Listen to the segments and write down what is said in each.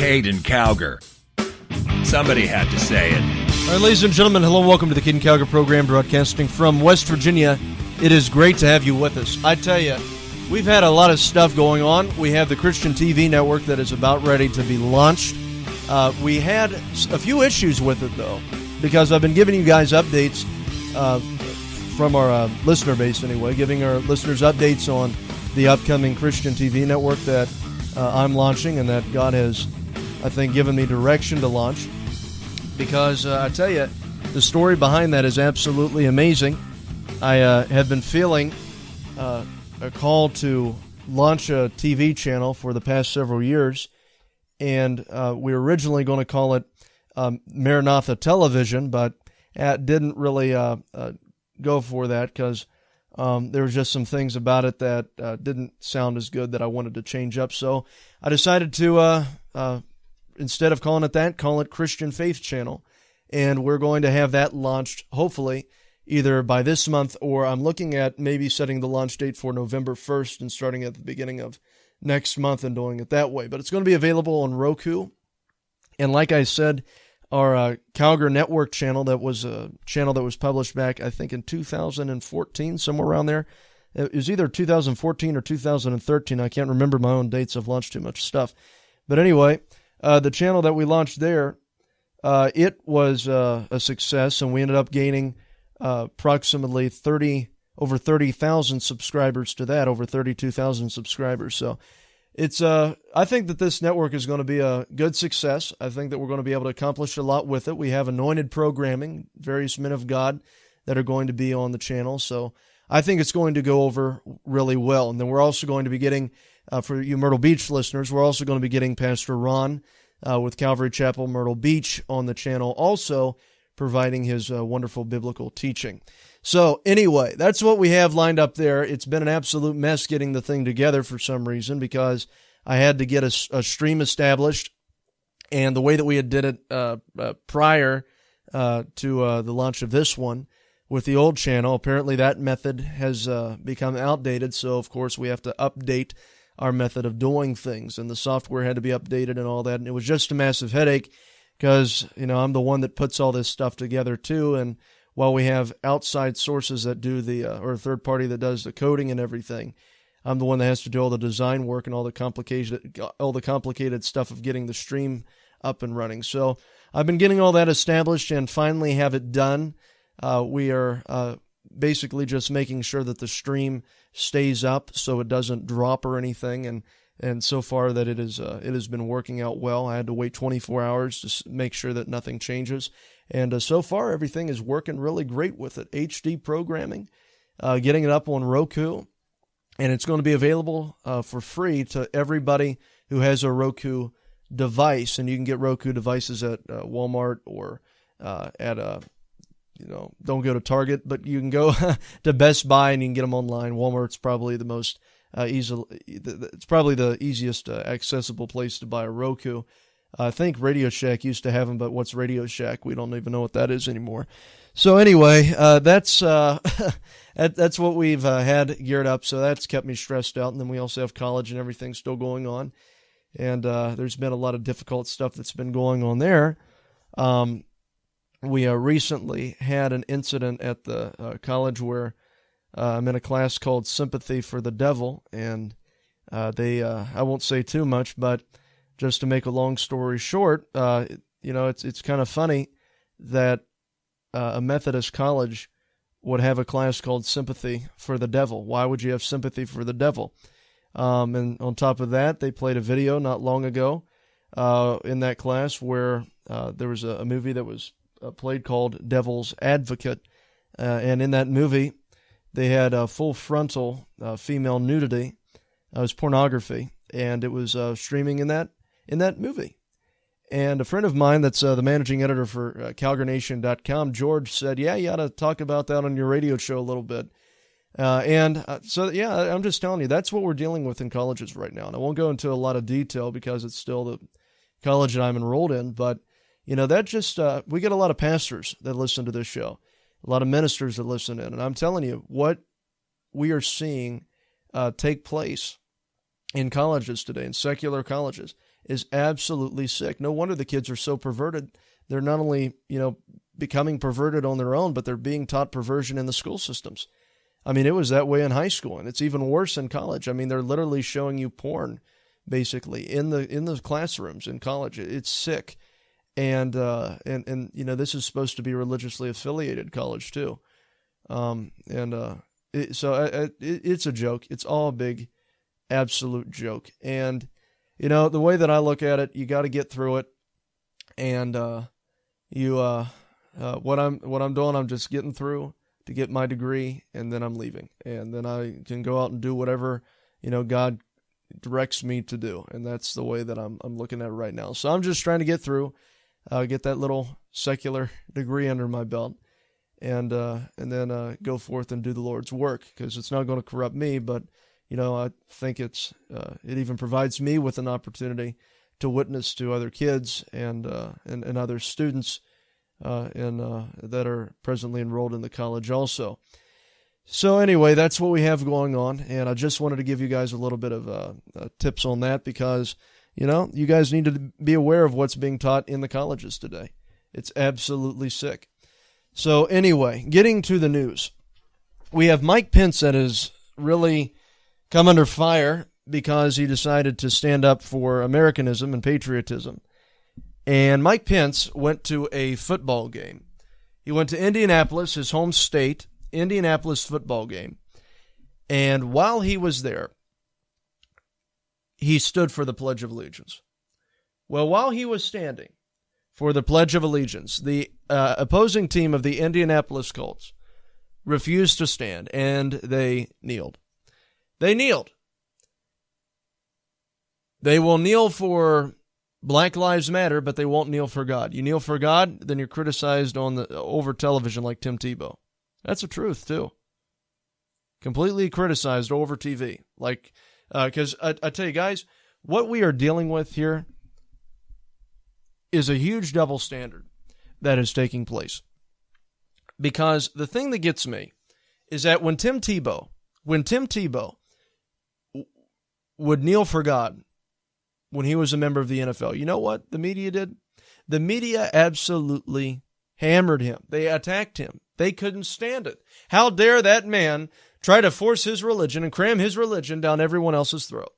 Caiden Cowger. Somebody had to say it. All right, ladies and gentlemen, hello and welcome to the Caiden Cowger program, broadcasting from West Virginia. It is great to have you with us. I tell you, we've had a lot of stuff going on. We have the Christian TV network that is about ready to be launched. We had a few issues with it, though, because I've been giving you guys updates from our listener base, anyway, giving our listeners updates on the upcoming Christian TV network that I'm launching and that God has, I think, given me direction to launch. Because I tell you, the story behind that is absolutely amazing. I have been feeling a call to launch a TV channel for the past several years, and we were originally going to call it Maranatha Television, but didn't really go for that because there was just some things about it that didn't sound as good that I wanted to change up. So I decided to instead of calling it that, call it Christian Faith Channel. And we're going to have that launched, hopefully, either by this month or I'm looking at maybe setting the launch date for November 1st and starting at the beginning of next month and doing it that way. But it's going to be available on Roku. And like I said, our Cowger Network channel, that was a channel that was published back, I think, in 2014, somewhere around there. It was either 2014 or 2013. I can't remember my own dates. I've launched too much stuff. But anyway, the channel that we launched there, it was a success, and we ended up gaining approximately over 30,000 subscribers to that, over 32,000 subscribers. So it's I think that this network is going to be a good success. I think that we're going to be able to accomplish a lot with it. We have anointed programming, various men of God that are going to be on the channel. So I think it's going to go over really well. And then we're also going to be getting, for you Myrtle Beach listeners, we're also going to be getting Pastor Ron with Calvary Chapel Myrtle Beach on the channel, also providing his wonderful biblical teaching. So anyway, that's what we have lined up there. It's been an absolute mess getting the thing together for some reason because I had to get a stream established, and the way that we had did it prior to the launch of this one with the old channel, apparently that method has become outdated, so of course we have to update our method of doing things, and the software had to be updated and all that, and it was just a massive headache because, you know, I'm the one that puts all this stuff together too, and while we have outside sources that do or a third party that does the coding and everything, I'm the one that has to do all the design work and all the complicated stuff of getting the stream up and running. So I've been getting all that established and finally have it done. We are basically just making sure that the stream stays up so it doesn't drop or anything, and so far that it has been working out well. I had to wait 24 hours to make sure that nothing changes, and so far everything is working really great with it. HD programming, getting it up on Roku, and it's going to be available for free to everybody who has a Roku device, and you can get Roku devices at Walmart or at don't go to Target, but you can go to Best Buy and you can get them online. Walmart's probably the most it's probably the easiest accessible place to buy a Roku. I think Radio Shack used to have them, but what's Radio Shack? We don't even know what that is anymore. So anyway, that's that's what we've had geared up. So that's kept me stressed out. And then we also have college and everything still going on. And there's been a lot of difficult stuff that's been going on there. We recently had an incident at the college where I'm in a class called Sympathy for the Devil, and I won't say too much, but just to make a long story short, it's kind of funny that a Methodist college would have a class called Sympathy for the Devil. Why would you have sympathy for the devil? And on top of that, they played a video not long ago in that class where there was a movie that was played called Devil's Advocate, and in that movie they had full frontal female nudity. It was pornography, and it was streaming in that movie. And a friend of mine that's the managing editor for CowgerNation.com, George, said, yeah, you ought to talk about that on your radio show a little bit. So I'm just telling you, that's what we're dealing with in colleges right now. And I won't go into a lot of detail because it's still the college that I'm enrolled in, but that just, we get a lot of pastors that listen to this show, a lot of ministers that listen in. And I'm telling you, what we are seeing take place in colleges today, in secular colleges, is absolutely sick. No wonder the kids are so perverted. They're not only, becoming perverted on their own, but they're being taught perversion in the school systems. I mean, it was that way in high school, and it's even worse in college. I mean, they're literally showing you porn, basically, in the classrooms in college. It's sick. And this is supposed to be religiously affiliated college too. It's a joke. It's all a big, absolute joke. And, the way that I look at it, you got to get through it. And, what I'm doing, I'm just getting through to get my degree, and then I'm leaving. And then I can go out and do whatever, God directs me to do. And that's the way that I'm looking at it right now. So I'm just trying to get through, get that little secular degree under my belt, and then go forth and do the Lord's work, because it's not going to corrupt me, but I think it even provides me with an opportunity to witness to other kids and other students that are presently enrolled in the college also. So anyway, that's what we have going on, and I just wanted to give you guys a little bit of tips on that, because you guys need to be aware of what's being taught in the colleges today. It's absolutely sick. So anyway, getting to the news. We have Mike Pence that has really come under fire because he decided to stand up for Americanism and patriotism. And Mike Pence went to a football game. He went to Indianapolis, his home state, Indianapolis football game. And while he was there, he stood for the Pledge of Allegiance. Well, while he was standing for the Pledge of Allegiance, the opposing team of the Indianapolis Colts refused to stand, and they kneeled. They kneeled. They will kneel for Black Lives Matter, but they won't kneel for God. You kneel for God, then you're criticized over television like Tim Tebow. That's the truth, too. Completely criticized over TV. Because I tell you guys, what we are dealing with here is a huge double standard that is taking place. Because the thing that gets me is that when Tim Tebow would kneel for God when he was a member of the NFL, you know what the media did? The media absolutely hammered him. They attacked him. They couldn't stand it. How dare that man try to force his religion and cram his religion down everyone else's throat.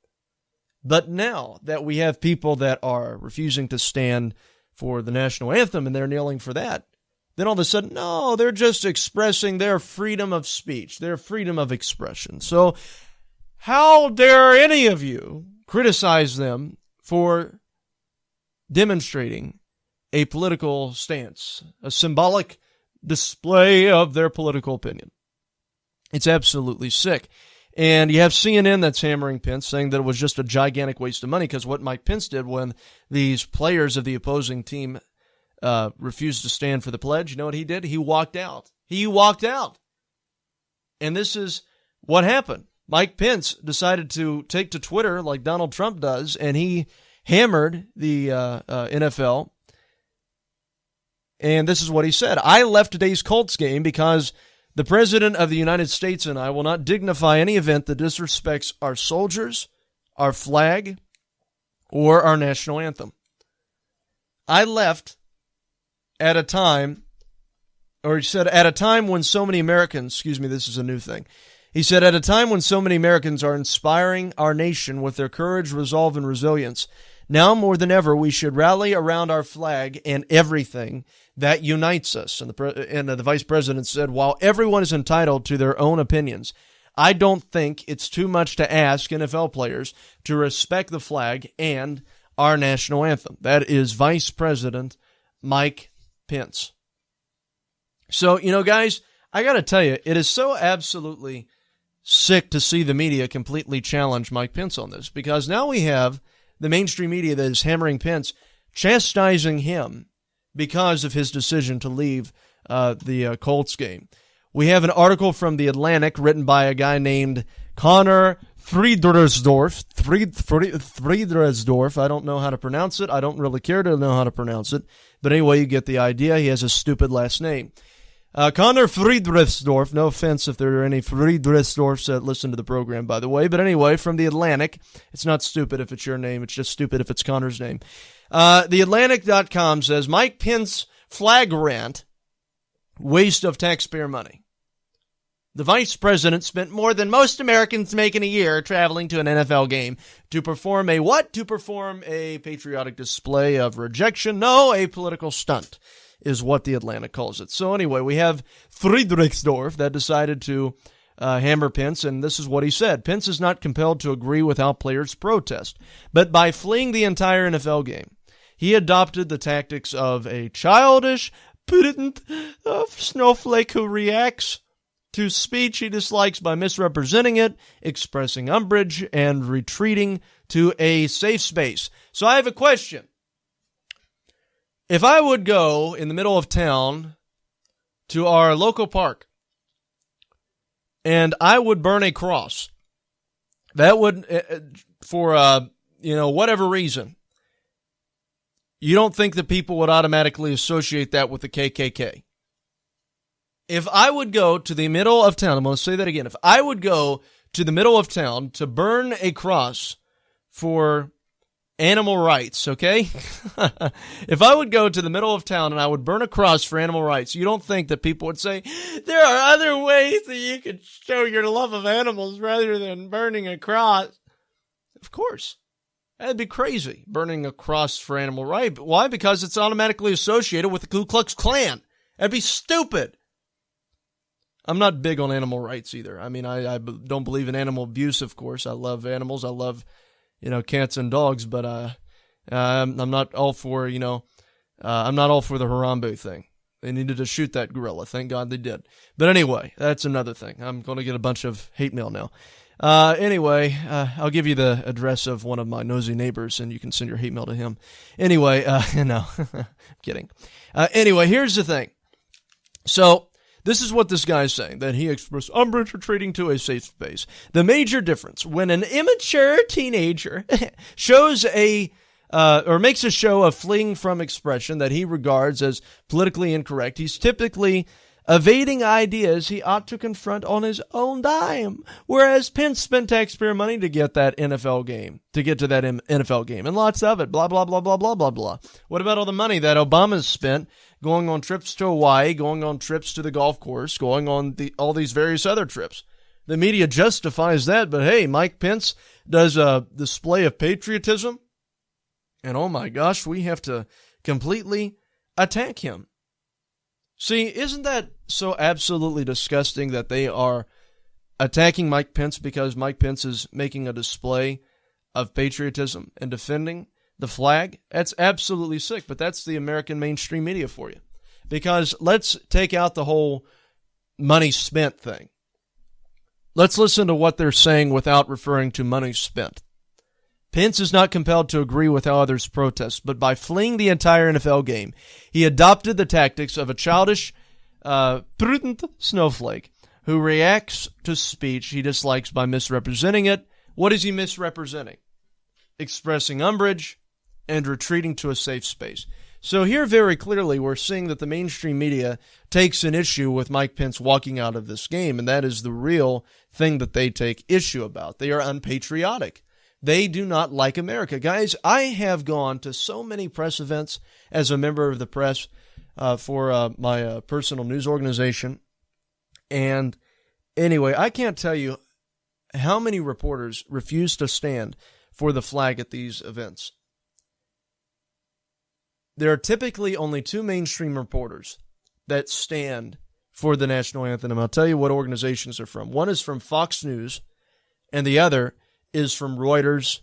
But now that we have people that are refusing to stand for the national anthem and they're kneeling for that, then all of a sudden, no, they're just expressing their freedom of speech, their freedom of expression. So how dare any of you criticize them for demonstrating a political stance, a symbolic display of their political opinion? It's absolutely sick. And you have CNN that's hammering Pence, saying that it was just a gigantic waste of money, because what Mike Pence did when these players of the opposing team refused to stand for the pledge, you know what he did? He walked out. He walked out. And this is what happened. Mike Pence decided to take to Twitter like Donald Trump does, and he hammered the NFL. And this is what he said. I left today's Colts game because the President of the United States and I will not dignify any event that disrespects our soldiers, our flag, or our national anthem. I left at a time, or he said, at a time when so many Americans, this is a new thing. He said, at a time when so many Americans are inspiring our nation with their courage, resolve, and resilience, now more than ever, we should rally around our flag and everything that unites us. And the Vice President said, while everyone is entitled to their own opinions, I don't think it's too much to ask NFL players to respect the flag and our national anthem. That is Vice President Mike Pence. So, guys, I got to tell you, it is so absolutely sick to see the media completely challenge Mike Pence on this, because now we have the mainstream media that is hammering Pence, chastising him because of his decision to leave the Colts game. We have an article from The Atlantic written by a guy named Connor Friedersdorf. I don't know how to pronounce it. I don't really care to know how to pronounce it. But anyway, you get the idea. He has a stupid last name. Connor Friedrichsdorf, no offense if there are any Friedrichsdorfs that listen to the program, by the way, but anyway, from The Atlantic. It's not stupid if it's your name, it's just stupid if it's Connor's name. TheAtlantic.com says, Mike Pence flagrant waste of taxpayer money. The vice president spent more than most Americans make in a year traveling to an NFL game to perform a what? To perform a patriotic display of rejection? No, a political stunt is what The Atlantic calls it. So anyway, we have Friedrichsdorf that decided to hammer Pence, and this is what he said. Pence is not compelled to agree with how players protest, but by fleeing the entire NFL game, he adopted the tactics of a childish, prudent snowflake who reacts to speech he dislikes by misrepresenting it, expressing umbrage, and retreating to a safe space. So I have a question. If I would go in the middle of town to our local park and I would burn a cross, that would, for, whatever reason, you don't think that people would automatically associate that with the KKK? If I would go to the middle of town, I'm going to say that again. If I would go to the middle of town to burn a cross for animal rights, okay? If I would go to the middle of town and I would burn a cross for animal rights, you don't think that people would say, there are other ways that you could show your love of animals rather than burning a cross? Of course. That'd be crazy, burning a cross for animal rights. Why? Because it's automatically associated with the Ku Klux Klan. That'd be stupid. I'm not big on animal rights either. I mean, I don't believe in animal abuse, of course. I love animals. I love, cats and dogs, but I'm not all for, I'm not all for the Harambe thing. They needed to shoot that gorilla. Thank God they did. But anyway, that's another thing. I'm going to get a bunch of hate mail now. Anyway, I'll give you the address of one of my nosy neighbors, and you can send your hate mail to him. Anyway, no, I'm kidding. Anyway, here's the thing. So, this is what this guy's saying, that he expressed umbrage retreating to a safe space. The major difference, when an immature teenager shows or makes a show of fleeing from expression that he regards as politically incorrect, he's typically evading ideas he ought to confront on his own dime. Whereas Pence spent taxpayer money to get that NFL game, NFL game, and lots of it, blah, blah, blah, blah, blah, blah, blah. What about all the money that Obama's spent going on trips to Hawaii, going on trips to the golf course, going on all these various other trips? The media justifies that, but hey, Mike Pence does a display of patriotism, and oh my gosh, we have to completely attack him. See, isn't that so absolutely disgusting that they are attacking Mike Pence because Mike Pence is making a display of patriotism and defending the flag? That's absolutely sick, but that's the American mainstream media for you. Because let's take out the whole money spent thing. Let's listen to what they're saying without referring to money spent. Pence is not compelled to agree with how others protest, but by fleeing the entire NFL game, he adopted the tactics of a childish, prudent snowflake who reacts to speech he dislikes by misrepresenting it. What is he misrepresenting? Expressing umbrage and retreating to a safe space. So here very clearly we're seeing that the mainstream media takes an issue with Mike Pence walking out of this game, and that is the real thing that they take issue about. They are unpatriotic. They do not like America. Guys, I have gone to so many press events as a member of the press for my personal news organization. And anyway, I can't tell you how many reporters refuse to stand for the flag at these events. There are typically only two mainstream reporters that stand for the national anthem. And I'll tell you what organizations they're from. One is from Fox News, and the other is from Reuters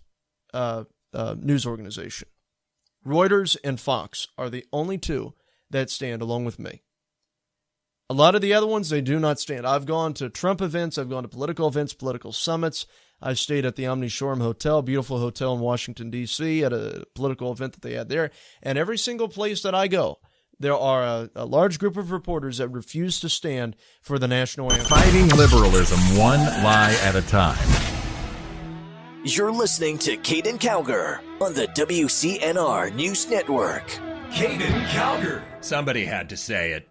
news organization. Reuters and Fox are the only two that stand along with me. A lot of the other ones, they do not stand. I've gone to Trump events. I've gone to political events, political summits. I've stayed at the Omni Shoreham Hotel, beautiful hotel in Washington, D.C., at a political event that they had there. And every single place that I go, there are a large group of reporters that refuse to stand for the national anthem. Fighting liberalism one lie at a time. You're listening to Caiden Cowger on the WCNR News Network. Caiden Cowger. Somebody had to say it.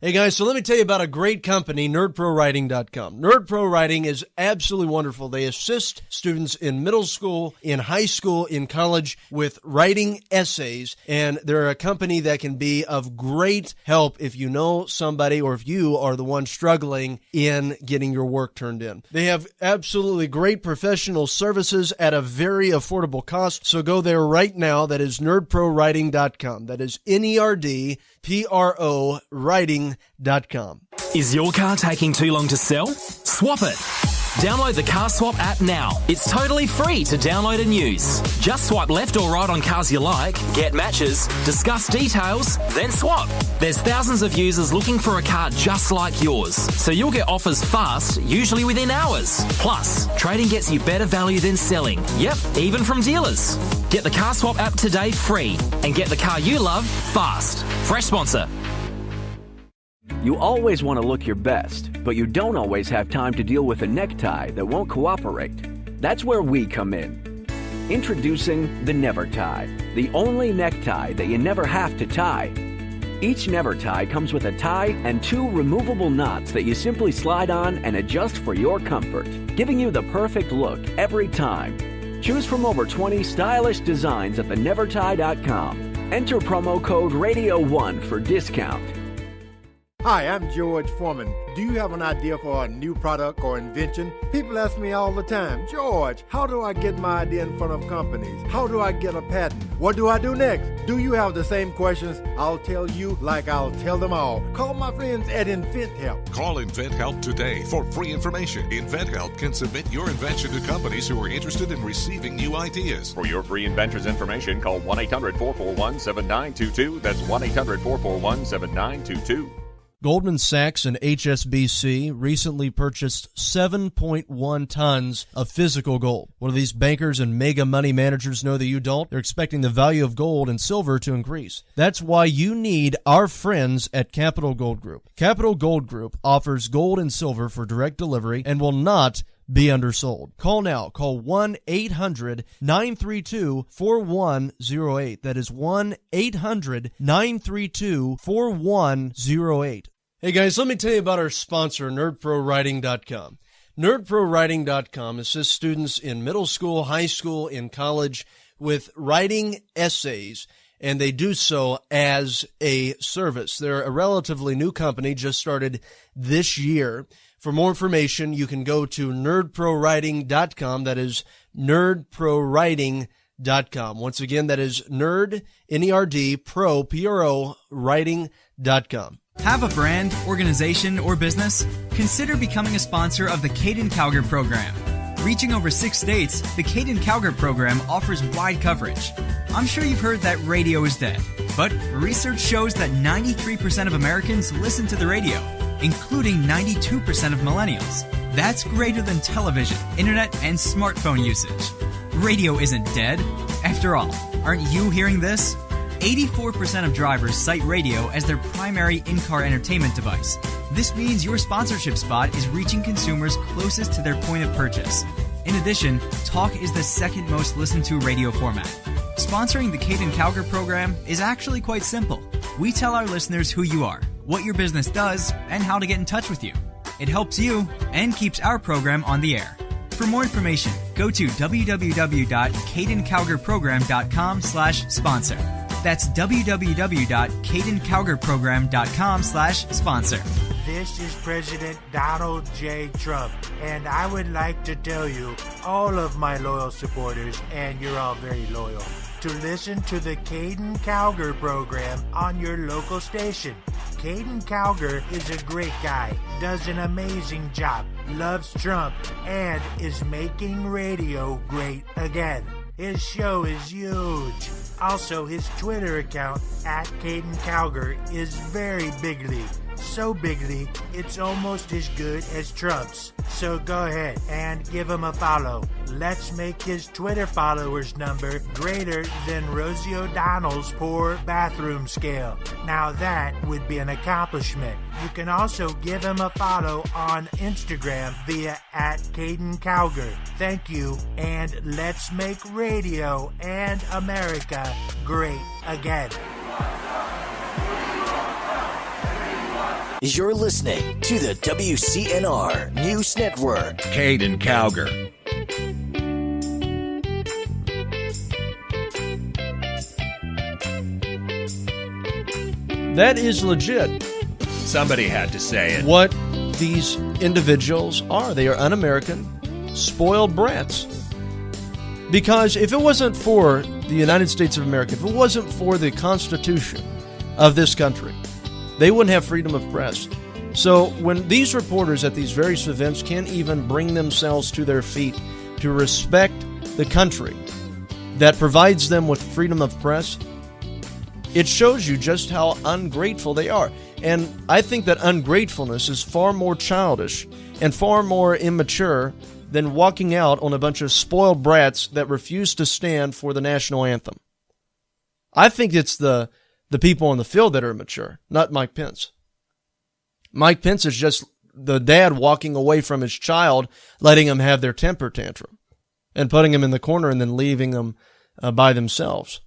Hey guys, so let me tell you about a great company, nerdprowriting.com. Nerd Pro Writing is absolutely wonderful. They assist students in middle school, in high school, in college with writing essays, and they're a company that can be of great help if you know somebody or if you are the one struggling in getting your work turned in. They have absolutely great professional services at a very affordable cost, so go there right now. That is nerdprowriting.com. That is NERDPRO writing.com. Is your car taking too long to sell? Swap it. Download the Car Swap app now. It's totally free to download and use. Just swipe left or right on cars you like, get matches, discuss details, then swap. There's thousands of users looking for a car just like yours, so you'll get offers fast, usually within hours. Plus, trading gets you better value than selling. Yep, even from dealers. Get the Car Swap app today free and get the car you love fast. Fresh sponsor. You always want to look your best, but you don't always have time to deal with a necktie that won't cooperate. That's where we come in. Introducing the Never Tie, the only necktie that you never have to tie. Each Never Tie comes with a tie and 2 removable knots that you simply slide on and adjust for your comfort, giving you the perfect look every time. Choose from over 20 stylish designs at thenevertie.com. Enter promo code RADIO1 for discount. Hi, I'm George Foreman. Do you have an idea for a new product or invention? People ask me all the time, George, how do I get my idea in front of companies? How do I get a patent? What do I do next? Do you have the same questions? I'll tell you like I'll tell them all. Call my friends at InventHelp. Call InventHelp today for free information. InventHelp can submit your invention to companies who are interested in receiving new ideas. For your free inventor's information, call 1-800-441-7922. That's 1-800-441-7922. Goldman Sachs and HSBC recently purchased 7.1 tons of physical gold. What do these bankers and mega money managers know that you don't? They're expecting the value of gold and silver to increase. That's why you need our friends at Capital Gold Group. Capital Gold Group offers gold and silver for direct delivery and will not be undersold. Call now. Call 1-800-932-4108. That is 1-800-932-4108. Hey guys, let me tell you about our sponsor, nerdprowriting.com. Nerdprowriting.com assists students in middle school, high school, in college with writing essays, and they do so as a service. They're a relatively new company, just started this year. For more information, you can go to nerdprowriting.com. That is nerdprowriting.com. Once again, that is nerd, N-E-R-D, pro, P-R-O, writing.com. Have a brand, organization, or business? Consider becoming a sponsor of the Caiden Cowger program. Reaching over 6 states, the Caiden Cowger program offers wide coverage. I'm sure you've heard that radio is dead, but research shows that 93% of Americans listen to the radio, including 92% of millennials. That's greater than television, internet, and smartphone usage. Radio isn't dead. After all, aren't you hearing this? 84% of drivers cite radio as their primary in-car entertainment device. This means your sponsorship spot is reaching consumers closest to their point of purchase. In addition, talk is the second most listened to radio format. Sponsoring the Caiden Cowger program is actually quite simple. We tell our listeners who you are, what your business does, and how to get in touch with you. It helps you and keeps our program on the air. For more information, go to www.caidencowgerprogram.com/sponsor. That's www.caidencowgerprogram.com/sponsor. This is President Donald J. Trump, and I would like to tell you, all of my loyal supporters, and you're all very loyal, to listen to the Caiden Cowger program on your local station. Caiden Cowger is a great guy, does an amazing job, loves Trump, and is making radio great again. His show is huge. Also, his Twitter account, @Caiden Cowger, is very bigly. So bigly, it's almost as good as Trump's. So go ahead and give him a follow. Let's make his Twitter followers number greater than Rosie O'Donnell's poor bathroom scale. Now that would be an accomplishment. You can also give him a follow on Instagram via @Caiden Cowger. Thank you, and let's make radio and America great again. You're listening to the WCNR News Network. Caiden Cowger. That is legit. Somebody had to say it. What these individuals are. They are un-American, spoiled brats. Because if it wasn't for the United States of America, if it wasn't for the Constitution of this country, they wouldn't have freedom of press. So when these reporters at these various events can't even bring themselves to their feet to respect the country that provides them with freedom of press, it shows you just how ungrateful they are. And I think that ungratefulness is far more childish and far more immature than walking out on a bunch of spoiled brats that refuse to stand for the national anthem. I think it's the people on the field that are immature, not Mike Pence. Mike Pence is just the dad walking away from his child, letting them have their temper tantrum, and putting them in the corner and then leaving them by themselves.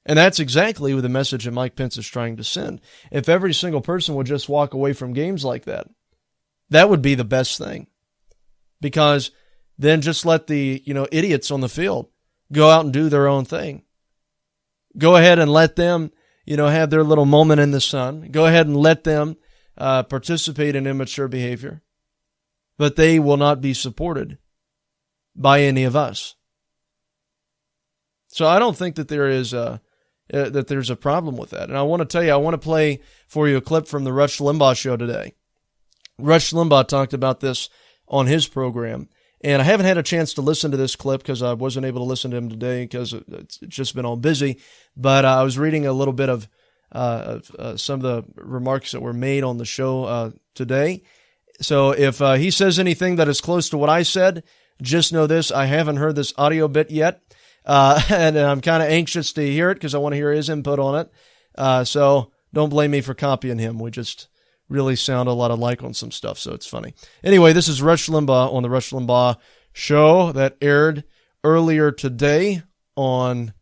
And that's exactly what the message that Mike Pence is trying to send. If every single person would just walk away from games like that, that would be the best thing. Because then just let the, idiots on the field go out and do their own thing. Go ahead and let them, have their little moment in the sun. Go ahead and let them participate in immature behavior. But they will not be supported by any of us. So I don't think that there's a problem with that. And I want to tell you, I want to play for you a clip from the Rush Limbaugh show today. Rush Limbaugh talked about this on his program. And I haven't had a chance to listen to this clip because I wasn't able to listen to him today because it's just been all busy. But I was reading a little bit of some of the remarks that were made on the show today. So if he says anything that is close to what I said, just know this: I haven't heard this audio bit yet. And I'm kind of anxious to hear it because I want to hear his input on it. So don't blame me for copying him. We just really sound a lot alike on some stuff, so it's funny. Anyway, this is Rush Limbaugh on the Rush Limbaugh show that aired earlier today on,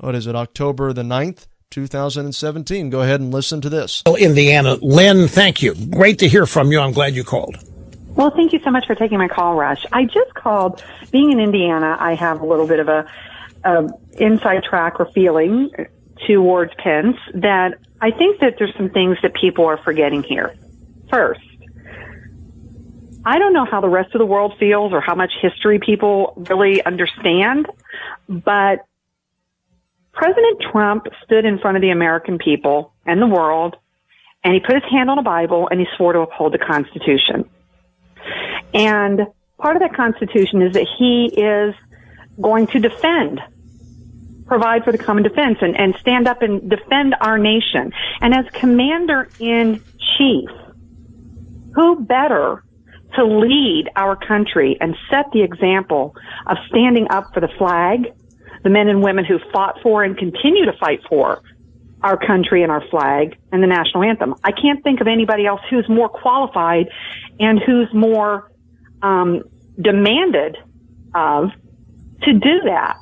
October the 9th, 2017. Go ahead and listen to this. Indiana. Lynn, thank you. Great to hear from you. I'm glad you called. Well, thank you so much for taking my call, Rush. I just called. Being in Indiana, I have a little bit of a inside track or feeling towards Pence that I think that there's some things that people are forgetting here. First, I don't know how the rest of the world feels or how much history people really understand, but President Trump stood in front of the American people and the world, and he put his hand on a Bible and he swore to uphold the Constitution. And part of that Constitution is that he is going to provide for the common defense and stand up and defend our nation. And as Commander-in-Chief, who better to lead our country and set the example of standing up for the flag, the men and women who fought for and continue to fight for our country and our flag and the national anthem. I can't think of anybody else who's more qualified and who's more demanded of to do that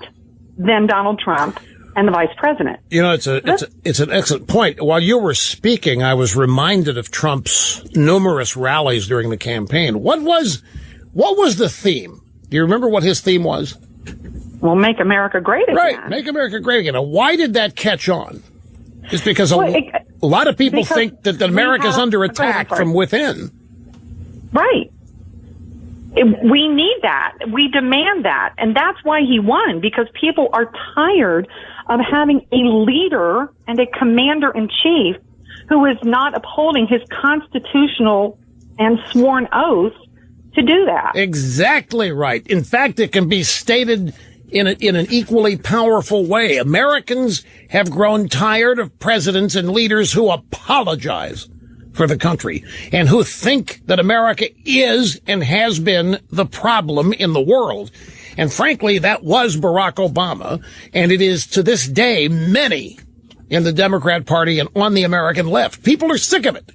than Donald Trump and the vice president. It's an excellent point. While you were speaking, I was reminded of Trump's numerous rallies during the campaign. What was the theme? Do you remember what his theme was? Well, make America great again. Right, make America great again. Now, why did that catch on? It's because a lot of people think that America's under attack from within. Right. We need that. We demand that. And that's why he won, because people are tired of having a leader and a commander-in-chief who is not upholding his constitutional and sworn oath to do that. Exactly right. In fact, it can be stated in an equally powerful way. Americans have grown tired of presidents and leaders who apologize for the country and who think that America is and has been the problem in the world. And frankly, that was Barack Obama, and it is to this day many in the Democrat Party and on the American left. People are sick of it.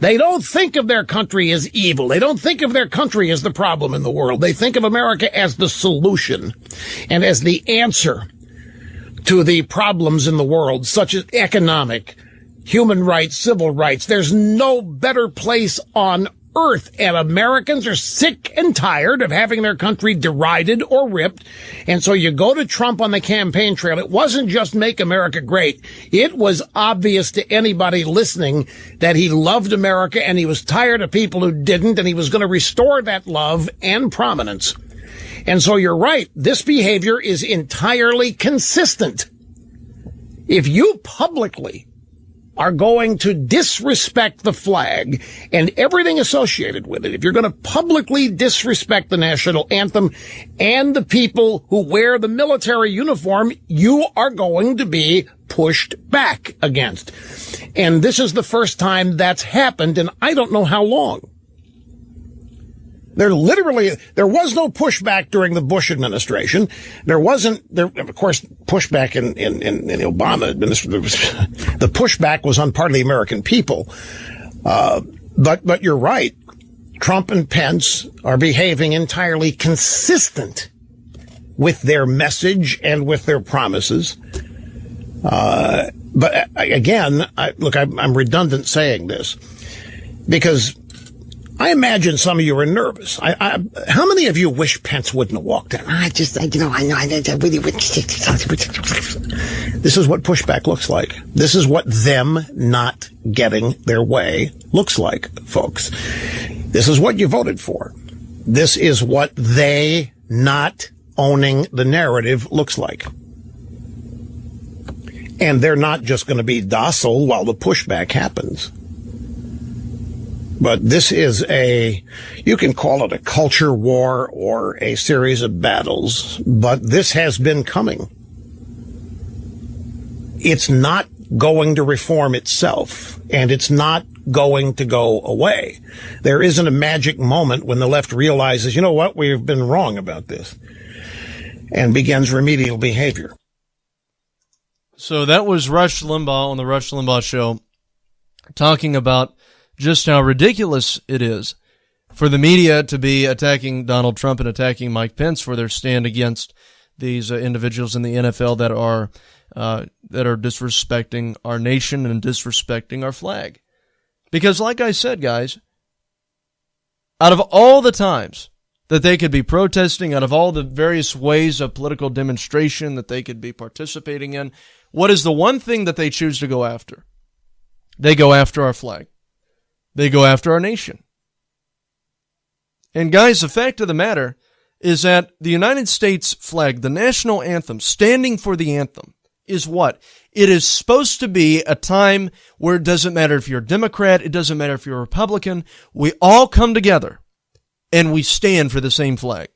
They don't think of their country as evil. They don't think of their country as the problem in the world. They think of America as the solution and as the answer to the problems in the world, such as economic, human rights, civil rights. There's no better place on earth, and Americans are sick and tired of having their country derided or ripped. And so you go to Trump on the campaign trail. It wasn't just make America great. It was obvious to anybody listening that he loved America and he was tired of people who didn't, and he was going to restore that love and prominence. And so you're right. This behavior is entirely consistent. If you publicly are going to disrespect the flag and everything associated with it, if you're going to publicly disrespect the national anthem and the people who wear the military uniform, you are going to be pushed back against. And this is the first time that's happened in I don't know how long. There was no pushback during the Bush administration. There, of course, pushback in the Obama administration. The pushback was on part of the American people. But you're right. Trump and Pence are behaving entirely consistent with their message and with their promises. But again, I'm redundant saying this because I imagine some of you are nervous. How many of you wish Pence wouldn't have walked in? I really wish. This is what pushback looks like. This is what them not getting their way looks like, folks. This is what you voted for. This is what they not owning the narrative looks like. And they're not just going to be docile while the pushback happens. But this is you can call it a culture war or a series of battles, but this has been coming. It's not going to reform itself, and it's not going to go away. There isn't a magic moment when the left realizes, you know what, we've been wrong about this, and begins remedial behavior. So that was Rush Limbaugh on the Rush Limbaugh Show, talking about just how ridiculous it is for the media to be attacking Donald Trump and attacking Mike Pence for their stand against these individuals in the NFL that are disrespecting our nation and disrespecting our flag. Because like I said, guys, out of all the times that they could be protesting, out of all the various ways of political demonstration that they could be participating in, what is the one thing that they choose to go after? They go after our flag. They go after our nation. And guys, the fact of the matter is that the United States flag, the national anthem, standing for the anthem, is what? It is supposed to be a time where it doesn't matter if you're a Democrat, it doesn't matter if you're a Republican, we all come together and we stand for the same flag.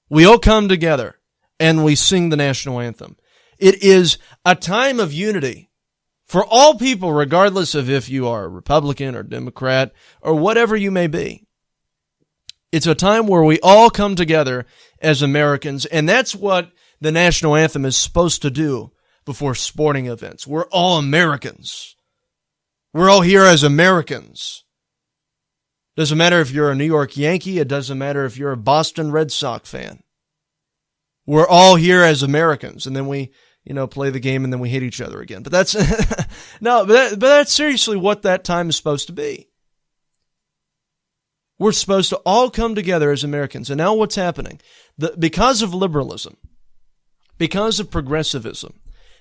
We all come together and we sing the national anthem. It is a time of unity for all people, regardless of if you are a Republican or Democrat or whatever you may be. It's a time where we all come together as Americans, and that's what the national anthem is supposed to do before sporting events. We're all Americans. We're all here as Americans. Doesn't matter if you're a New York Yankee. It doesn't matter if you're a Boston Red Sox fan. We're all here as Americans, and then we play the game, and then we hate each other again. But that's but that's seriously what that time is supposed to be. We're supposed to all come together as Americans. And now what's happening? Because of liberalism, because of progressivism,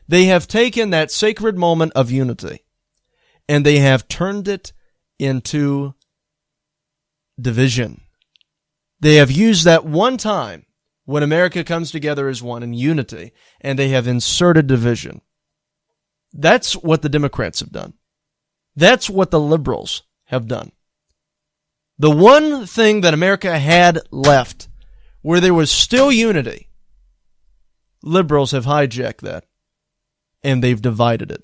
they have taken that sacred moment of unity and they have turned it into division. They have used that one time when America comes together as one in unity, and they have inserted division. That's what the Democrats have done. That's what the liberals have done. The one thing that America had left, where there was still unity, liberals have hijacked that, and they've divided it.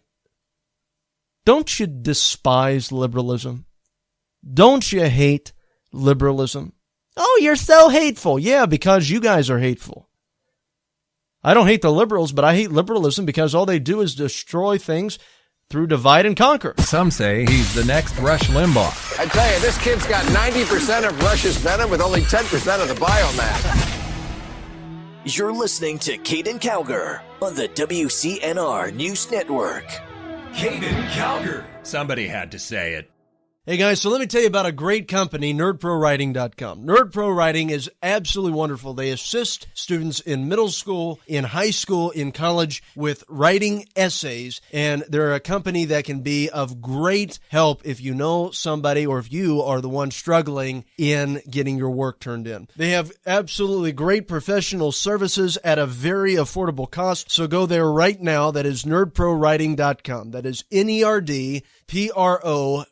Don't you despise liberalism? Don't you hate liberalism? Oh, you're so hateful. Yeah, because you guys are hateful. I don't hate the liberals, but I hate liberalism because all they do is destroy things through divide and conquer. Some say he's the next Rush Limbaugh. I tell you, this kid's got 90% of Rush's venom with only 10% of the biomass. You're listening to Caiden Cowger on the WCNR News Network. Caiden Cowger. Somebody had to say it. Hey guys, so let me tell you about a great company, NerdProWriting.com. NerdPro Writing is absolutely wonderful. They assist students in middle school, in high school, in college with writing essays, and they're a company that can be of great help if you know somebody or if you are the one struggling in getting your work turned in. They have absolutely great professional services at a very affordable cost, so go there right now. That is NerdProWriting.com. That is NerdPro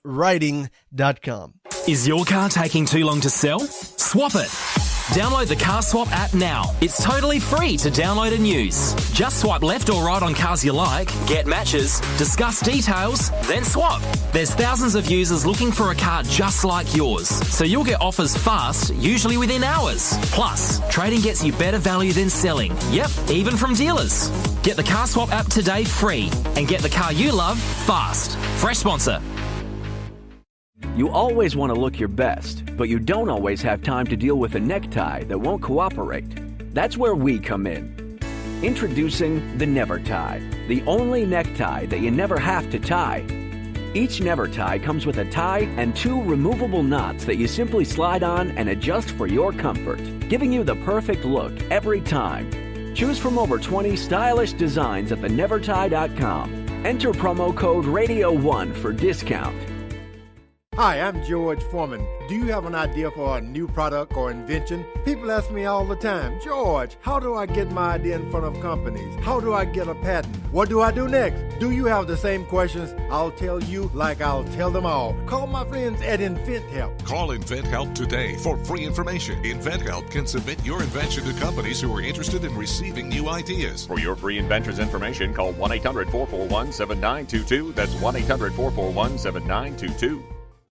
Writing.com. Is your car taking too long to sell? Swap it. Download the Car Swap app now. It's totally free to download and use. Just swipe left or right on cars you like, get matches, discuss details, then swap. There's thousands of users looking for a car just like yours, so you'll get offers fast, usually within hours. Plus, trading gets you better value than selling. Yep, even from dealers. Get the Car Swap app today free and get the car you love fast. Fresh sponsor. You always want to look your best, but you don't always have time to deal with a necktie that won't cooperate. That's where we come in. Introducing the Never Tie, the only necktie that you never have to tie. Each Never Tie comes with a tie and 2 removable knots that you simply slide on and adjust for your comfort, giving you the perfect look every time. Choose from over 20 stylish designs at thenevertie.com. Enter promo code RADIO1 for discount. Hi, I'm George Foreman. Do you have an idea for a new product or invention? People ask me all the time, George, how do I get my idea in front of companies? How do I get a patent? What do I do next? Do you have the same questions? I'll tell you like I'll tell them all. Call my friends at InventHelp. Call InventHelp today for free information. InventHelp can submit your invention to companies who are interested in receiving new ideas. For your free inventor's information, call 1-800-441-7922. That's 1-800-441-7922.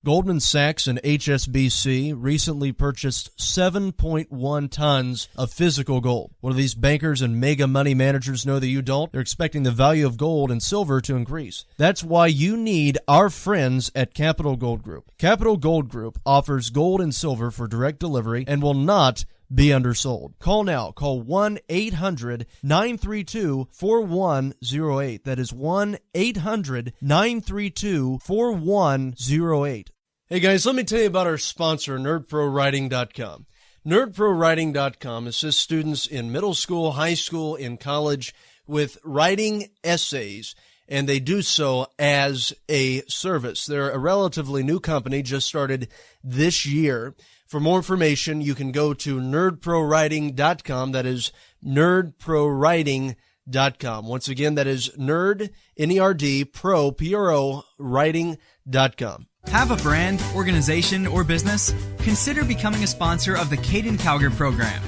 Goldman Sachs and HSBC recently purchased 7.1 tons of physical gold. What do these bankers and mega money managers know that you don't? They're expecting the value of gold and silver to increase. That's why you need our friends at Capital Gold Group. Capital Gold Group offers gold and silver for direct delivery and will not be undersold. Call now. Call 1-800-932-4108. That is 1-800-932-4108. Hey guys, let me tell you about our sponsor, NerdProWriting.com. NerdProWriting.com assists students in middle school, high school, in college with writing essays, and they do so as a service. They're a relatively new company, just started this year. For more information, you can go to NerdProWriting.com. That is NerdProWriting.com. Once again, that is Nerd, N-E-R-D, Pro, P-R-O, Writing.com. Have a brand, organization, or business? Consider becoming a sponsor of the Caiden Cowger program.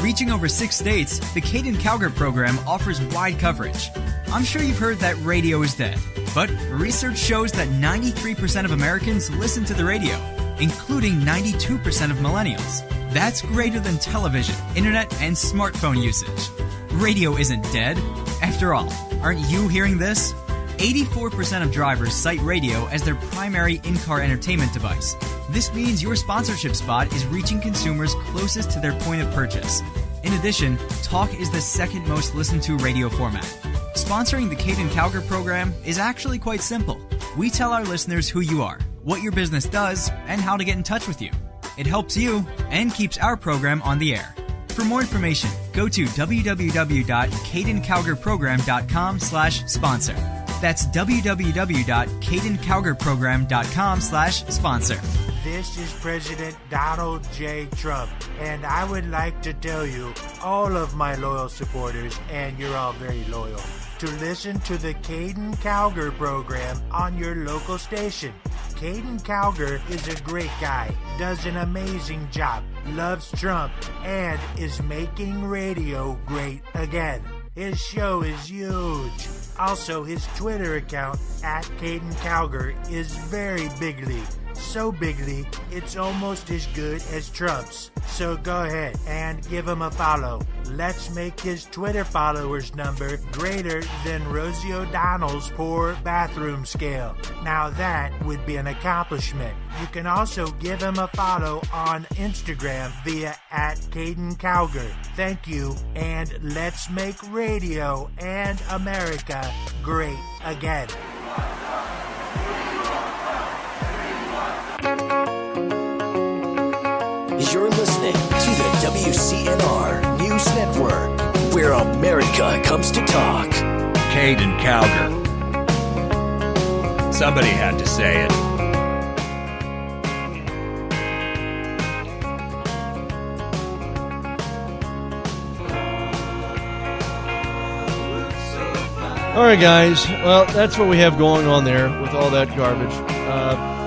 Reaching over 6 states, the Caiden Cowger program offers wide coverage. I'm sure you've heard that radio is dead, but research shows that 93% of Americans listen to the radio, including 92% of millennials. That's greater than television, internet, and smartphone usage. Radio isn't dead. After all, aren't you hearing this? 84% of drivers cite radio as their primary in-car entertainment device. This means your sponsorship spot is reaching consumers closest to their point of purchase. In addition, talk is the second most listened to radio format. Sponsoring the Caiden Cowger program is actually quite simple. We tell our listeners who you are, what your business does, and how to get in touch with you. It helps you and keeps our program on the air. For more information, go to www.CaidenCowgerProgram.com/sponsor. That's www.CaidenCowgerProgram.com/sponsor. This is President Donald J. Trump, and I would like to tell you, all of my loyal supporters, and you're all very loyal, to listen to the Caiden Cowger program on your local station. Caiden Cowger is a great guy, does an amazing job, loves Trump, and is making radio great again. His show is huge. Also, his Twitter account, @Caiden Cowger, is very bigly. So bigly, it's almost as good as Trump's. So go ahead and give him a follow. Let's make his Twitter followers number greater than Rosie O'Donnell's poor bathroom scale. Now that would be an accomplishment. You can also give him a follow on Instagram via @Caiden Cowger. Thank you, and let's make radio and America great again. You're listening to the WCNR News Network, where America comes to talk. Caiden Cowger. Somebody had to say it. All right, guys. Well, that's what we have going on there with all that garbage.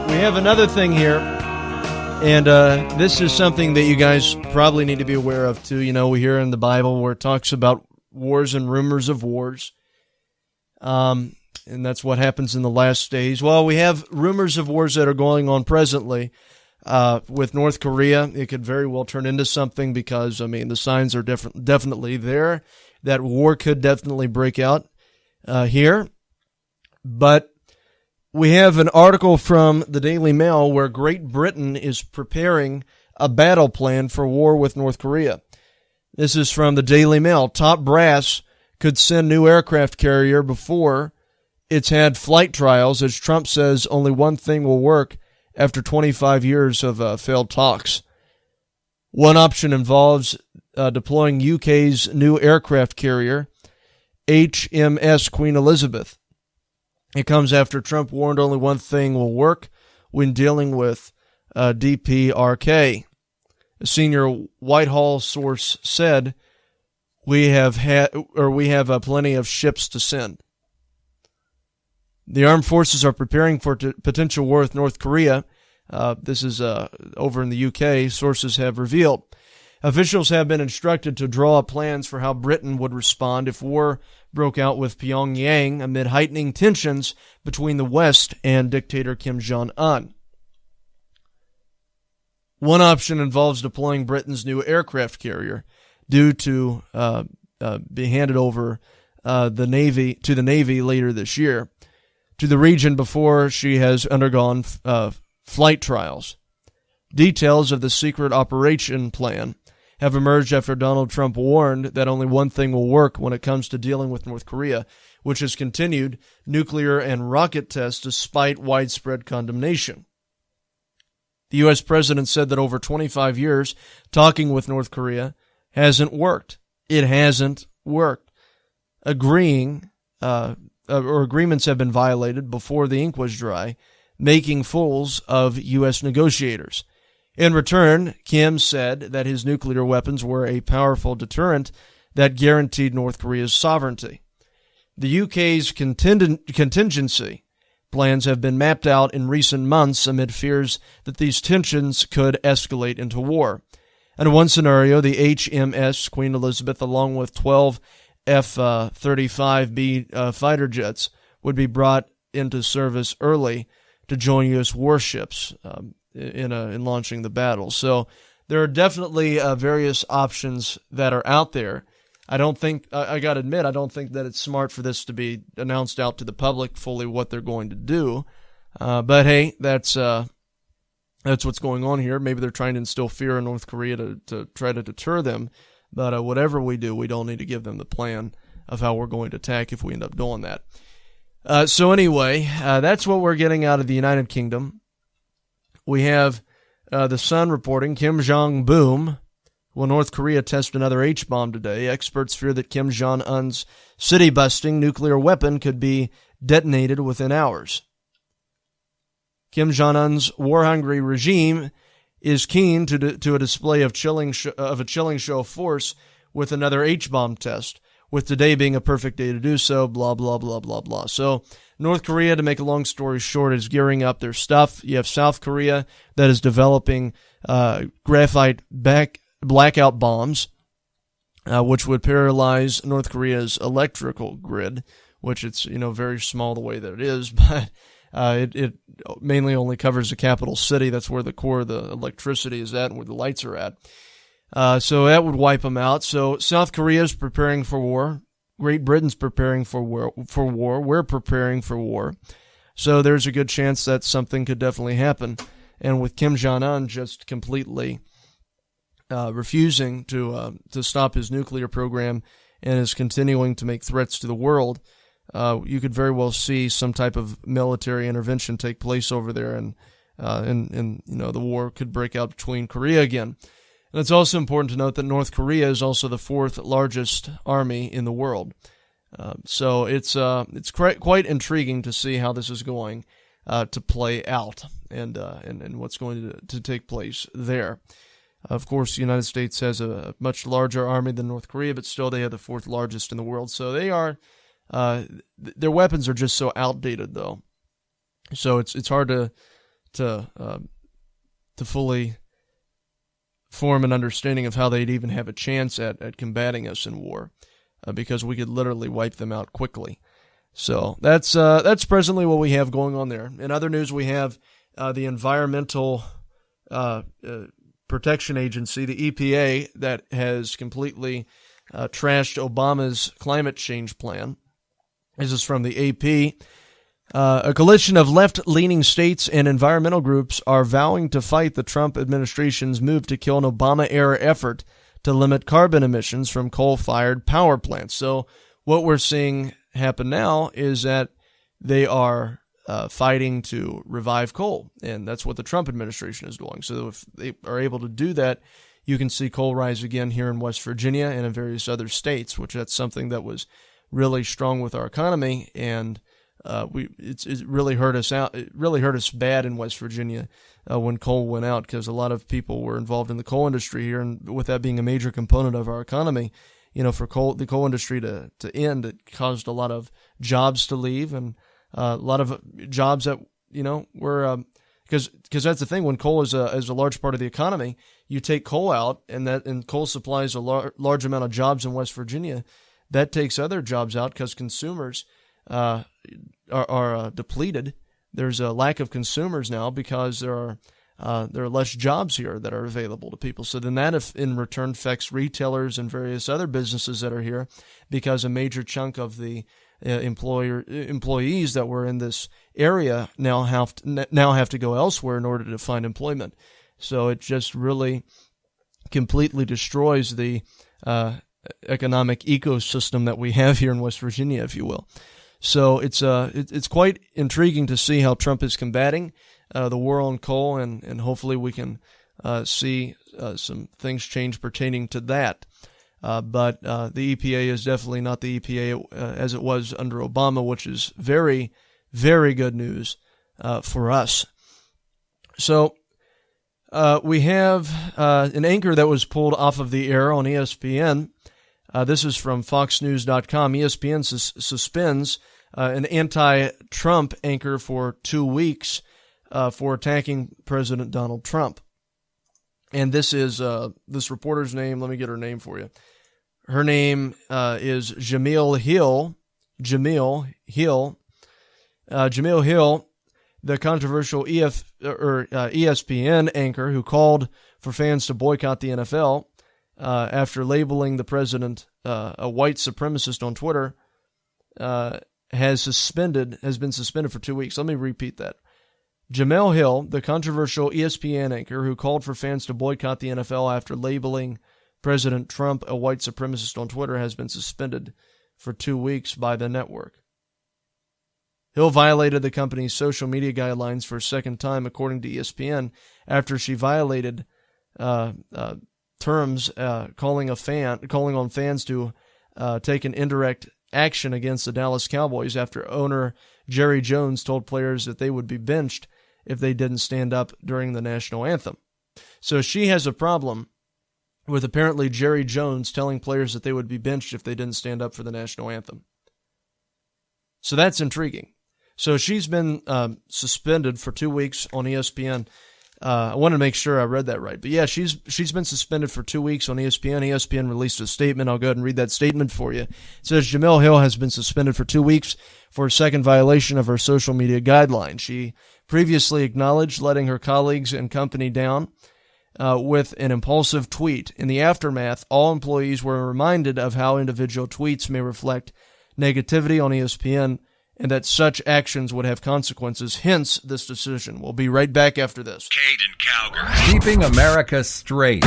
We have another thing here, and this is something that you guys probably need to be aware of, too. You know, we hear in the Bible where it talks about wars and rumors of wars, and that's what happens in the last days. Well, we have rumors of wars that are going on presently with North Korea. It could very well turn into something because, I mean, the signs are definitely there that war could definitely break out here. But we have an article from the Daily Mail where Great Britain is preparing a battle plan for war with North Korea. This is from the Daily Mail. Top brass could send new aircraft carrier before it's had flight trials, as Trump says only one thing will work after 25 years of failed talks. One option involves deploying UK's new aircraft carrier, HMS Queen Elizabeth. It comes after Trump warned only one thing will work when dealing with DPRK. A senior Whitehall source said, "We have plenty of ships to send." The armed forces are preparing for potential war with North Korea. This is over in the UK. Sources have revealed. Officials have been instructed to draw up plans for how Britain would respond if war broke out with Pyongyang amid heightening tensions between the West and dictator Kim Jong-un. One option involves deploying Britain's new aircraft carrier, due to be handed over to the Navy later this year, to the region before she has undergone flight trials. Details of the secret operation plan have emerged after Donald Trump warned that only one thing will work when it comes to dealing with North Korea, which has continued nuclear and rocket tests despite widespread condemnation. The U.S. president said that over 25 years talking with North Korea hasn't worked. It hasn't worked. Agreements have been violated before the ink was dry, making fools of U.S. negotiators. In return, Kim said that his nuclear weapons were a powerful deterrent that guaranteed North Korea's sovereignty. The UK's contingency plans have been mapped out in recent months amid fears that these tensions could escalate into war. In one scenario, the HMS Queen Elizabeth, along with 12 F-35B fighter jets, would be brought into service early to join U.S. warships in launching the battle. So there are definitely various options that are out there. I don't think, I got to admit, I don't think that it's smart for this to be announced out to the public fully what they're going to do. But hey, that's what's going on here. Maybe they're trying to instill fear in North Korea to try to deter them. But whatever we do, we don't need to give them the plan of how we're going to attack if we end up doing that. So anyway, that's what we're getting out of the United Kingdom. We have the Sun reporting Kim Jong-boom. Will North Korea test another H-bomb today? Experts fear that Kim Jong-un's city-busting nuclear weapon could be detonated within hours. Kim Jong-un's war-hungry regime is keen to a display of a chilling show of force with another H-bomb test, with today being a perfect day to do so, blah, blah, blah, blah, blah. So North Korea, to make a long story short, is gearing up their stuff. You have South Korea that is developing graphite blackout bombs, which would paralyze North Korea's electrical grid, which it's very small the way that it is, but it mainly only covers the capital city. That's where the core of the electricity is at and where the lights are at. So that would wipe them out. So South Korea is preparing for war. Great Britain's preparing for war. We're preparing for war. So there's a good chance that something could definitely happen. And with Kim Jong-un just completely refusing to stop his nuclear program and is continuing to make threats to the world, you could very well see some type of military intervention take place over there, and and the war could break out between Korea again. And it's also important to note that North Korea is also the fourth largest army in the world. So it's quite intriguing to see how this is going to play out and what's going to take place there. Of course, the United States has a much larger army than North Korea, but still they have the fourth largest in the world. So they are their weapons are just so outdated, though. So it's hard to fully form an understanding of how they'd even have a chance at combating us in war, because we could literally wipe them out quickly. So that's presently what we have going on there. In other news, we have the Environmental Protection Agency, the EPA, that has completely trashed Obama's climate change plan. This is from the AP. A coalition of left-leaning states and environmental groups are vowing to fight the Trump administration's move to kill an Obama-era effort to limit carbon emissions from coal-fired power plants. So what we're seeing happen now is that they are fighting to revive coal, and that's what the Trump administration is doing. So if they are able to do that, you can see coal rise again here in West Virginia and in various other states, which that's something that was really strong with our economy, and it really hurt us out. It really hurt us bad in West Virginia when coal went out, because a lot of people were involved in the coal industry here, and with that being a major component of our economy, for the coal industry to end, it caused a lot of jobs to leave, and a lot of jobs that were because that's the thing, when coal is a large part of the economy, you take coal out, and coal supplies a large amount of jobs in West Virginia. That takes other jobs out because consumers are depleted. There's a lack of consumers now because there are less jobs here that are available to people. So then that in return affects retailers and various other businesses that are here, because a major chunk of the employees that were in this area now have to go elsewhere in order to find employment. So it just really completely destroys the economic ecosystem that we have here in West Virginia, if you will. So it's quite intriguing to see how Trump is combating the war on coal, and hopefully we can see some things change pertaining to that. But the EPA is definitely not the EPA as it was under Obama, which is very, very good news for us. So we have an anchor that was pulled off of the air on ESPN. This is from FoxNews.com. ESPN suspends an anti-Trump anchor for 2 weeks for attacking President Donald Trump. And this is this reporter's name. Let me get her name for you. Her name is Jemele Hill. Jemele Hill. Jemele Hill, the controversial ESPN anchor who called for fans to boycott the NFL after labeling the president a white supremacist on Twitter, has been suspended for 2 weeks. Let me repeat that. Jemele Hill, the controversial ESPN anchor who called for fans to boycott the NFL after labeling President Trump a white supremacist on Twitter, has been suspended for 2 weeks by the network. Hill violated the company's social media guidelines for a second time, according to ESPN, after she violated terms calling on fans to take an indirect action against the Dallas Cowboys after owner Jerry Jones told players that they would be benched if they didn't stand up during the national anthem. So she has a problem with apparently Jerry Jones telling players that they would be benched if they didn't stand up for the national anthem. So that's intriguing. So she's been suspended for 2 weeks on ESPN. I wanted to make sure I read that right. But yeah, she's been suspended for 2 weeks on ESPN. ESPN released a statement. I'll go ahead and read that statement for you. It says Jemele Hill has been suspended for 2 weeks for a second violation of her social media guidelines. She previously acknowledged letting her colleagues and company down with an impulsive tweet. In the aftermath, all employees were reminded of how individual tweets may reflect negativity on ESPN, and that such actions would have consequences, hence this decision. We'll be right back after this. Caiden Cowger. Keeping America straight.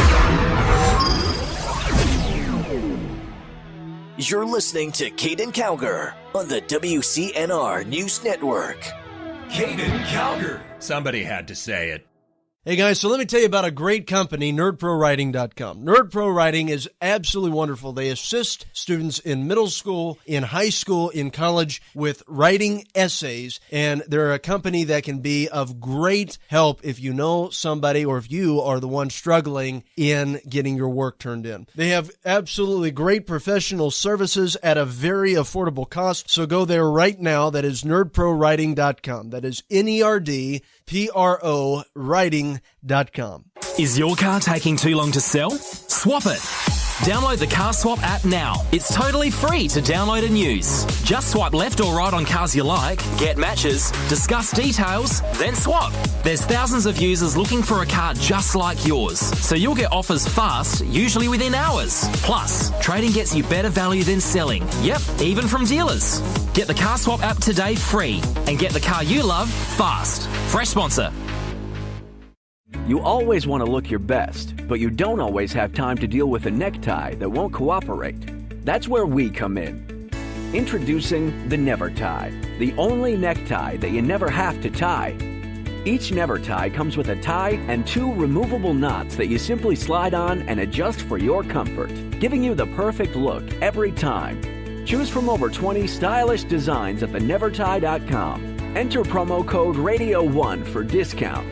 You're listening to Caiden Cowger on the WCNR News Network. Caiden Cowger. Somebody had to say it. Hey guys, so let me tell you about a great company, NerdProWriting.com. NerdProWriting is absolutely wonderful. They assist students in middle school, in high school, in college with writing essays, and they're a company that can be of great help if you know somebody or if you are the one struggling in getting your work turned in. They have absolutely great professional services at a very affordable cost, so go there right now. That is NerdProWriting.com. That is NERDPRO writing.com. Is your car taking too long to sell? Swap it. Download the Car Swap app now. It's totally free to download and use. Just swipe left or right on cars you like, get matches, discuss details, then swap. There's thousands of users looking for a car just like yours, so you'll get offers fast, usually within hours. Plus, trading gets you better value than selling. Yep, even from dealers. Get the Car Swap app today free and get the car you love fast. Fresh sponsor. You always want to look your best, but you don't always have time to deal with a necktie that won't cooperate. That's where we come in. Introducing the Never Tie, the only necktie that you never have to tie. Each Never Tie comes with a tie and 2 removable knots that you simply slide on and adjust for your comfort, giving you the perfect look every time. Choose from over 20 stylish designs at thenevertie.com. Enter promo code RADIO1 for discount.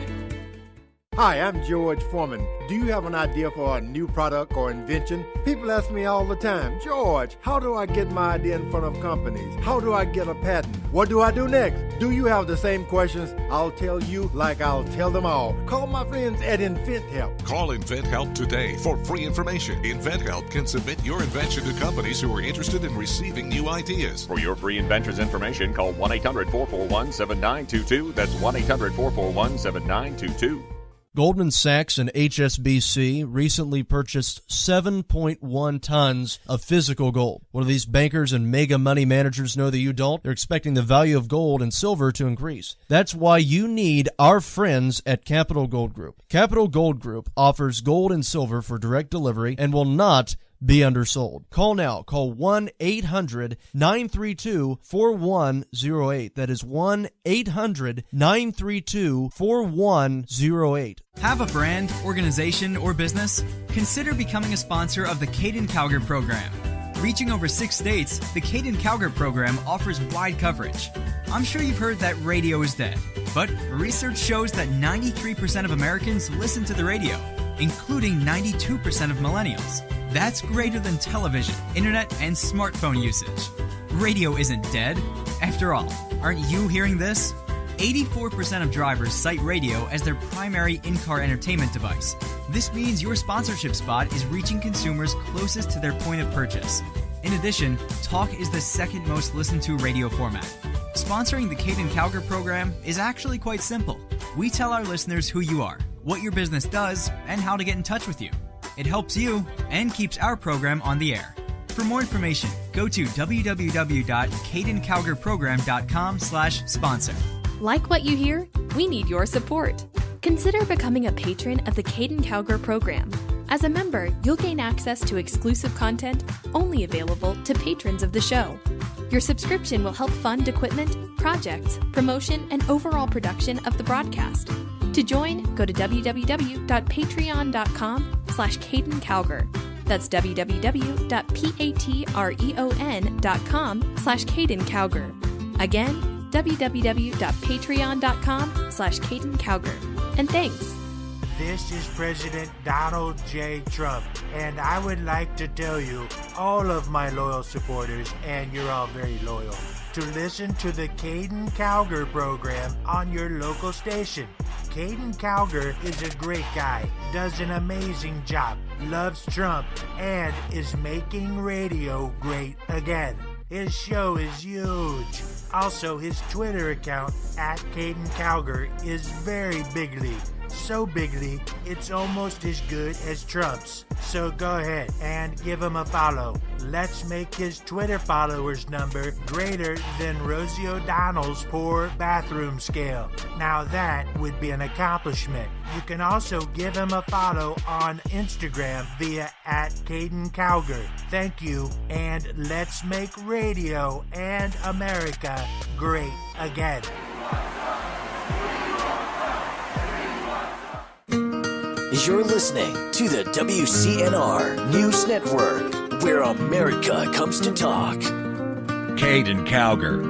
Hi, I'm George Foreman. Do you have an idea for a new product or invention? People ask me all the time, George, how do I get my idea in front of companies? How do I get a patent? What do I do next? Do you have the same questions? I'll tell you like I'll tell them all. Call my friends at InventHelp. Call InventHelp today for free information. InventHelp can submit your invention to companies who are interested in receiving new ideas. For your free inventor's information, call 1-800-441-7922. That's 1-800-441-7922. Goldman Sachs and HSBC recently purchased 7.1 tons of physical gold. What do these bankers and mega money managers know that you don't? They're expecting the value of gold and silver to increase. That's why you need our friends at Capital Gold Group. Capital Gold Group offers gold and silver for direct delivery and will not be undersold. Call now. Call 1-800-932-4108. That is 1-800-932-4108. Have a brand, organization, or business? Consider becoming a sponsor of the Caiden Cowger program. Reaching over 6 states, the Caiden Cowger program offers wide coverage. I'm sure you've heard that radio is dead, but research shows that 93% of Americans listen to the radio, including 92% of millennials. That's greater than television, internet, and smartphone usage. Radio isn't dead. After all, aren't you hearing this? 84% of drivers cite radio as their primary in-car entertainment device. This means your sponsorship spot is reaching consumers closest to their point of purchase. In addition, talk is the second most listened to radio format. Sponsoring the Caiden Cowger program is actually quite simple. We tell our listeners who you are, what your business does, and how to get in touch with you. It helps you and keeps our program on the air. For more information, go to www.CaidenCowgerProgram.com/sponsor. Like what you hear? We need your support. Consider becoming a patron of the Caiden Cowger program. As a member, you'll gain access to exclusive content only available to patrons of the show. Your subscription will help fund equipment, projects, promotion, and overall production of the broadcast. To join, go to www.patreon.com/Caiden Cowger. That's www.patreon.com/Caiden Cowger. Again, www.patreon.com/Caiden Cowger. And thanks. This is President Donald J. Trump, and I would like to tell you, all of my loyal supporters, and you're all very loyal, to listen to the Caiden Cowger program on your local station. Caiden Cowger is a great guy, does an amazing job, loves Trump, and is making radio great again. His show is huge. Also, his Twitter account, @Caiden Cowger, is very bigly. So bigly, it's almost as good as Trump's. So go ahead and give him a follow. Let's make his Twitter followers number greater than Rosie O'Donnell's poor bathroom scale. Now that would be an accomplishment. You can also give him a follow on Instagram via @Caiden Cowger. Thank you, and let's make radio and America great again. You're listening to the WCNR News Network, where America comes to talk. Caiden Cowger.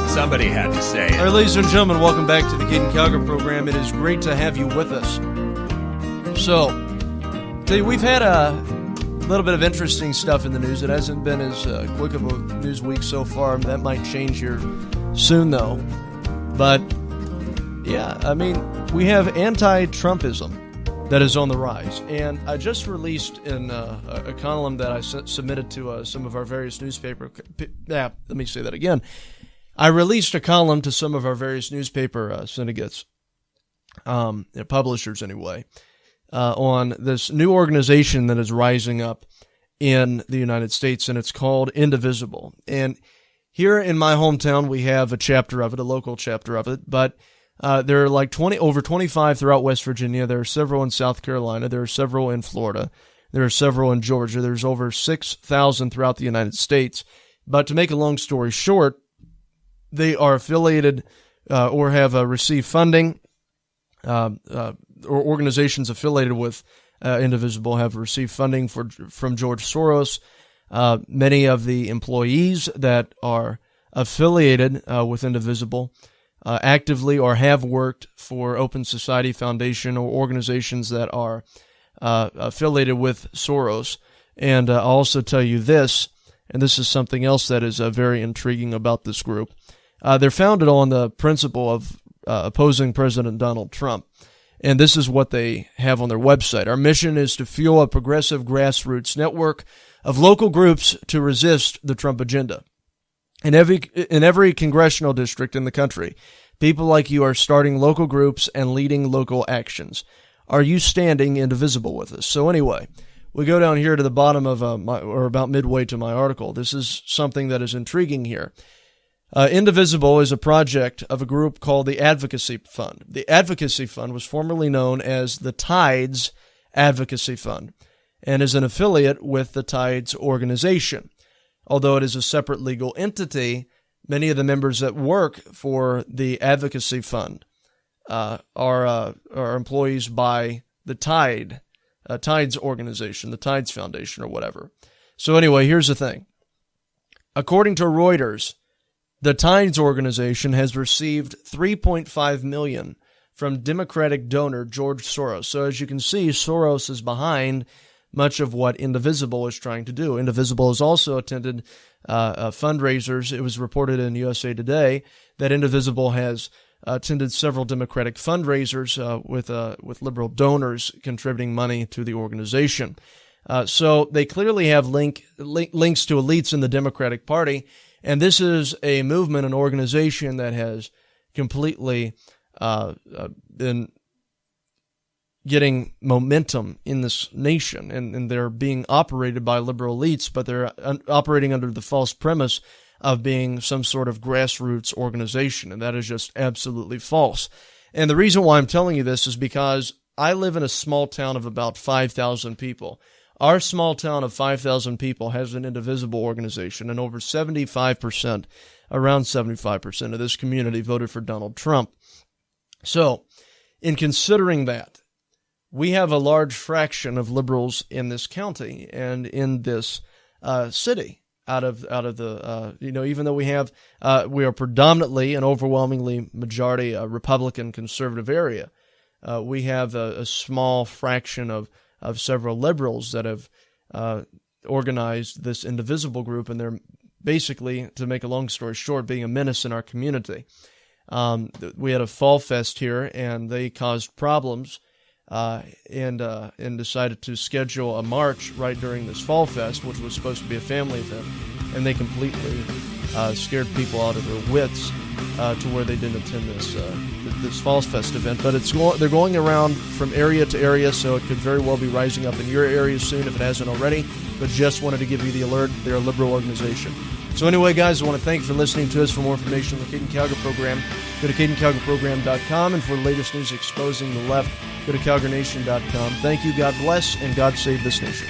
Somebody had to say it. All right, ladies and gentlemen, welcome back to the Caiden Cowger program. It is great to have you with us. So, tell you, we've had a little bit of interesting stuff in the news. It hasn't been as quick of a news week so far. That might change here soon, though. But, yeah, I mean, we have anti-Trumpism that is on the rise. And I just released in a column that I submitted to some of our various newspaper... let me say that again. I released a column to some of our various newspaper syndicates, publishers anyway, on this new organization that is rising up in the United States, and it's called Indivisible. And here in my hometown, we have a chapter of it, a local chapter of it, but there are like over 25 throughout West Virginia. There are several in South Carolina. There are several in Florida. There are several in Georgia. There's over 6,000 throughout the United States. But to make a long story short, they are affiliated or have received funding, or organizations affiliated with Indivisible have received funding from George Soros. Many of the employees that are affiliated with Indivisible actively or have worked for Open Society Foundation or organizations that are affiliated with Soros. And I'll also tell you this, and this is something else that is very intriguing about this group. They're founded on the principle of opposing President Donald Trump. And this is what they have on their website. Our mission is to fuel a progressive grassroots network of local groups to resist the Trump agenda. In every congressional district in the country, people like you are starting local groups and leading local actions. Are you standing indivisible with us? So anyway, we go down here to the bottom of or about midway to my article. This is something that is intriguing here. Indivisible is a project of a group called the Advocacy Fund. The Advocacy Fund was formerly known as the Tides Advocacy Fund and is an affiliate with the Tides organization. Although it is a separate legal entity, many of the members that work for the Advocacy Fund are employees by the Tides organization, the Tides Foundation or whatever. So anyway, here's the thing. According to Reuters, the Tides organization has received $3.5 million from Democratic donor George Soros. So as you can see, Soros is behind much of what Indivisible is trying to do. Indivisible has also attended fundraisers. It was reported in USA Today that Indivisible has attended several Democratic fundraisers with liberal donors contributing money to the organization. So they clearly have links to elites in the Democratic Party. And this is a movement, an organization that has completely been getting momentum in this nation. And they're being operated by liberal elites, but they're operating under the false premise of being some sort of grassroots organization. And that is just absolutely false. And the reason why I'm telling you this is because I live in a small town of about 5,000 people. Our small town of 5,000 people has an Indivisible organization, and over 75%, around 75% of this community voted for Donald Trump. So, in considering that, we have a large fraction of liberals in this county and in this city. Out of the even though we are predominantly and overwhelmingly majority a Republican conservative area, we have a small fraction of several liberals that have organized this Indivisible group, and they're basically, to make a long story short, being a menace in our community. We had a fall fest here, and they caused problems, and decided to schedule a march right during this fall fest, which was supposed to be a family event, and they completely scared people out of their wits to where they didn't attend this Falls Fest event. But they're going around from area to area, so it could very well be rising up in your area soon if it hasn't already. But just wanted to give you the alert. They're a liberal organization. So anyway, guys, I want to thank you for listening to us. For more information on the Caiden Cowger program, go to CaidenCowgerProgram.com. And for the latest news exposing the left, go to CowgerNation.com. Thank you, God bless, and God save this nation.